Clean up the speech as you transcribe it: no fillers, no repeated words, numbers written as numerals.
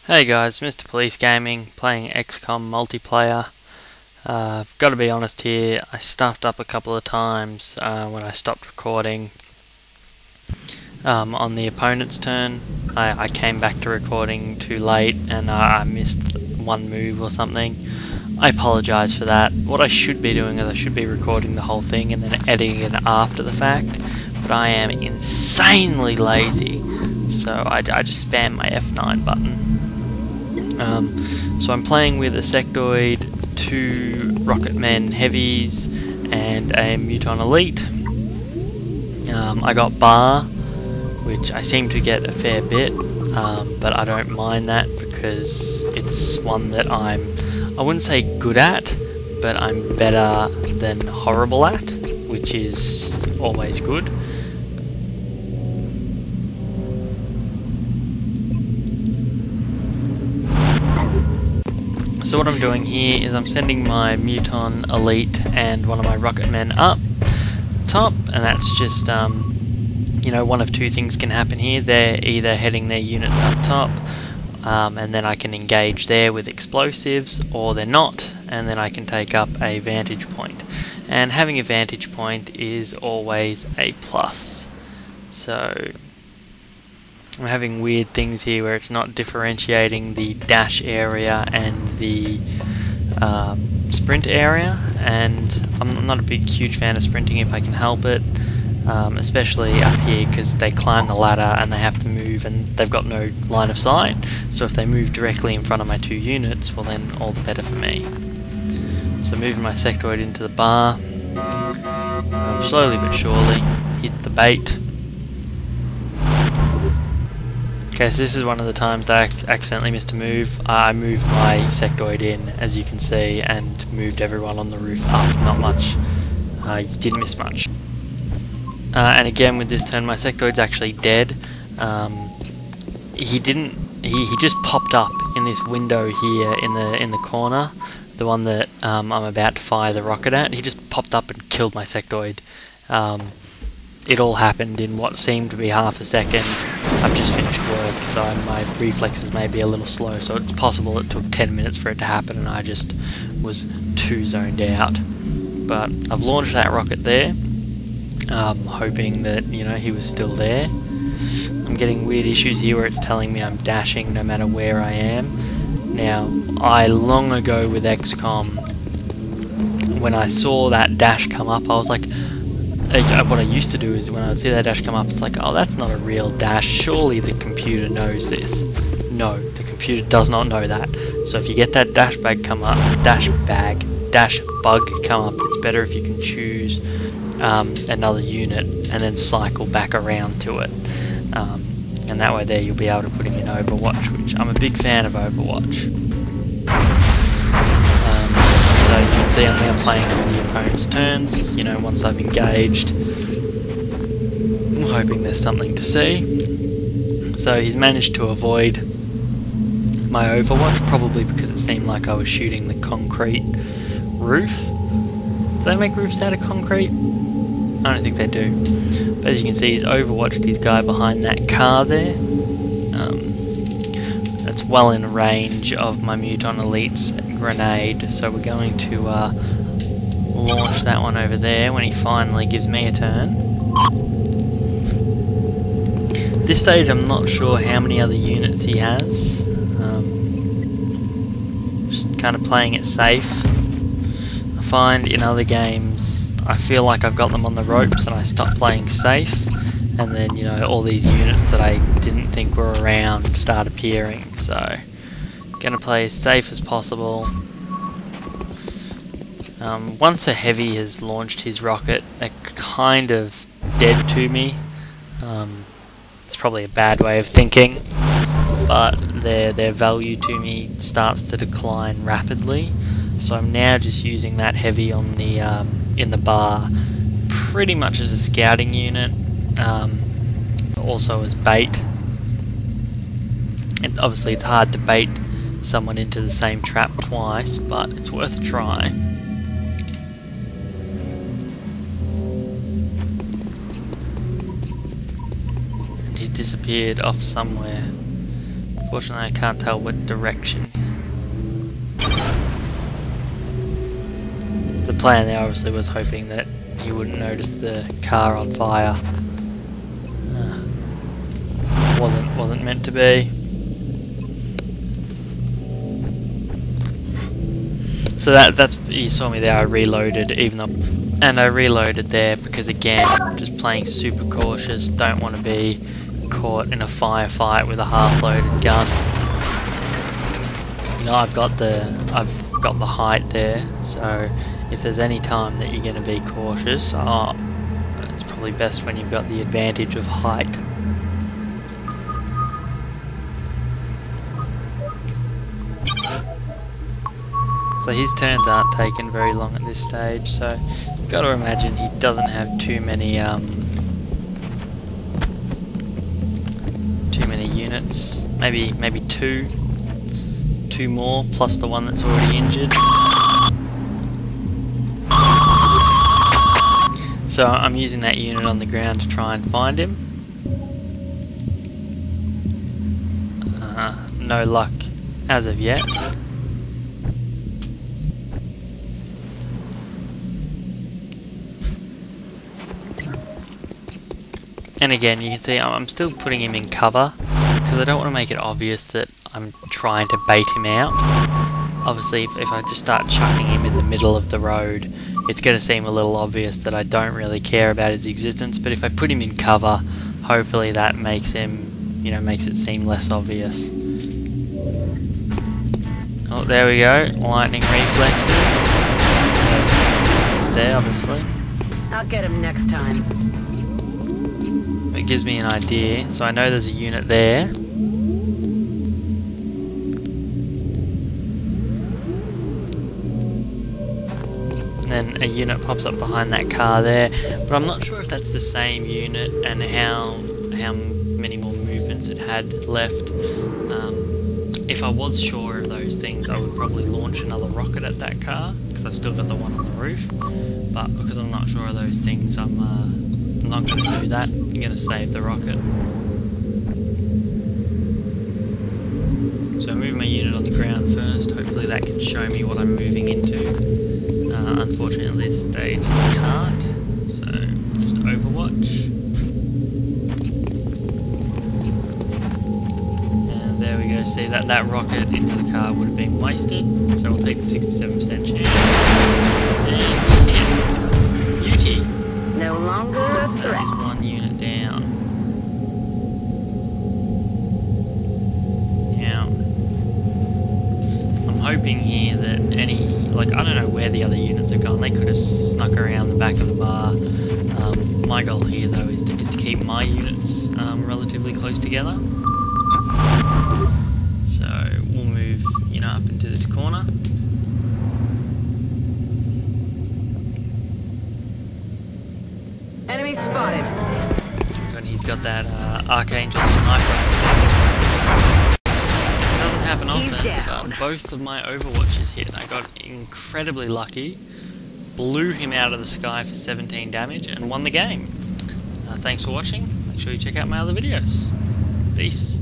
Hey guys, MrPoliceGaming playing Xcom multiplayer. I've got to be honest here, I stuffed up a couple of times when I stopped recording on the opponent's turn. I came back to recording too late and I missed one move or something. I apologise for that. What I should be doing is I should be recording the whole thing and then editing it after the fact, but I am insanely lazy, so I just spam my F9 button. So I'm playing with a Sectoid, 2 Rocketmen Heavies, and a Muton Elite. I got Bar, which I seem to get a fair bit, but I don't mind that because it's one that I wouldn't say good at, but I'm better than horrible at, which is always good. So what I'm doing here is I'm sending my Muton Elite and one of my Rocketmen up top, and that's just, you know, one of two things can happen here. They're either heading their units up top, and then I can engage there with explosives, or they're not, and then I can take up a vantage point. And having a vantage point is always a plus. So I'm having weird things here where it's not differentiating the dash area and the sprint area, and I'm not a huge fan of sprinting if I can help it, especially up here because they climb the ladder and they have to move and they've got no line of sight, so if they move directly in front of my two units, well then all the better for me. So moving my Sectoid into the bar, slowly but surely, hit the bait. Okay, so this is one of the times that I accidentally missed a move. I moved my Sectoid in, as you can see, and moved everyone on the roof up. Not much. You didn't miss much. And again with this turn, my Sectoid's actually dead. He just popped up in this window here in the corner, the one that I'm about to fire the rocket at. He just popped up and killed my Sectoid. It all happened in what seemed to be half a second. I've just finished work, so my reflexes may be a little slow, so it's possible it took 10 minutes for it to happen and I just was too zoned out. But I've launched that rocket there, hoping that, you know, he was still there. I'm getting weird issues here where it's telling me I'm dashing no matter where I am. Now, I long ago with Xcom, when I saw that dash come up, I was like, what I used to do is when I would see that dash come up, it's like, oh, that's not a real dash, surely the computer knows this. No, the computer does not know that. So if you get that dash bug come up, it's better if you can choose another unit and then cycle back around to it. And that way there you'll be able to put him in Overwatch, which I'm a big fan of Overwatch. So you can see I'm now playing on the opponent's turns, you know, once I've engaged. I'm hoping there's something to see. So he's managed to avoid my Overwatch, probably because it seemed like I was shooting the concrete roof. Do they make roofs out of concrete? I don't think they do. But as you can see, he's Overwatched his guy behind that car there. That's well in range of my Muton Elite's grenade, so we're going to launch that one over there when he finally gives me a turn. This stage I'm not sure how many other units he has. Just kind of playing it safe. I find in other games I feel like I've got them on the ropes and I stop playing safe, and then, you know, all these units that I didn't think were around start appearing. So gonna play as safe as possible. Once a heavy has launched his rocket, they're kind of dead to me. It's probably a bad way of thinking, but their value to me starts to decline rapidly. So I'm now just using that heavy on the in the bar pretty much as a scouting unit, also as bait. And obviously it's hard to bait someone into the same trap twice, but it's worth a try. And he's disappeared off somewhere. Unfortunately, I can't tell what direction. The plan there obviously was hoping that he wouldn't notice the car on fire. Wasn't meant to be. So that's, you saw me there, I reloaded even though, and I reloaded there because again, just playing super cautious, don't want to be caught in a firefight with a half-loaded gun. You know, I've got the height there, so if there's any time that you're going to be cautious, it's probably best when you've got the advantage of height. So his turns aren't taken very long at this stage, so you've got to imagine he doesn't have too many units. Maybe two more plus the one that's already injured. So I'm using that unit on the ground to try and find him. No luck as of yet. And again, you can see I'm still putting him in cover because I don't want to make it obvious that I'm trying to bait him out. Obviously, if I just start chucking him in the middle of the road, it's going to seem a little obvious that I don't really care about his existence. But if I put him in cover, hopefully that makes him, you know, makes it seem less obvious. Oh, there we go. Lightning reflexes. It's there, obviously. I'll get him next time. It gives me an idea, so I know there's a unit there. And then a unit pops up behind that car there, but I'm not sure if that's the same unit and how many more movements it had left. If I was sure of those things, I would probably launch another rocket at that car, because I've still got the one on the roof. But because I'm not sure of those things, I'm not going to do that. I'm going to save the rocket. So I move my unit on the ground first. Hopefully that can show me what I'm moving into. Unfortunately at this stage I can't. So just Overwatch. And there we go. See that rocket into the car would have been wasted. So we'll take the 67% chance. And we hit. Beauty. No longer a threat. That is one unit down. Now, I'm hoping here that I don't know where the other units have gone. They could have snuck around the back of the bar. My goal here though is to keep my units relatively close together. So we'll move, you know, up into this corner. Enemy spotted. And he's got that Archangel sniper. It doesn't happen often, but both of my Overwatches hit. I got incredibly lucky, blew him out of the sky for 17 damage, and won the game. Thanks for watching. Make sure you check out my other videos. Peace.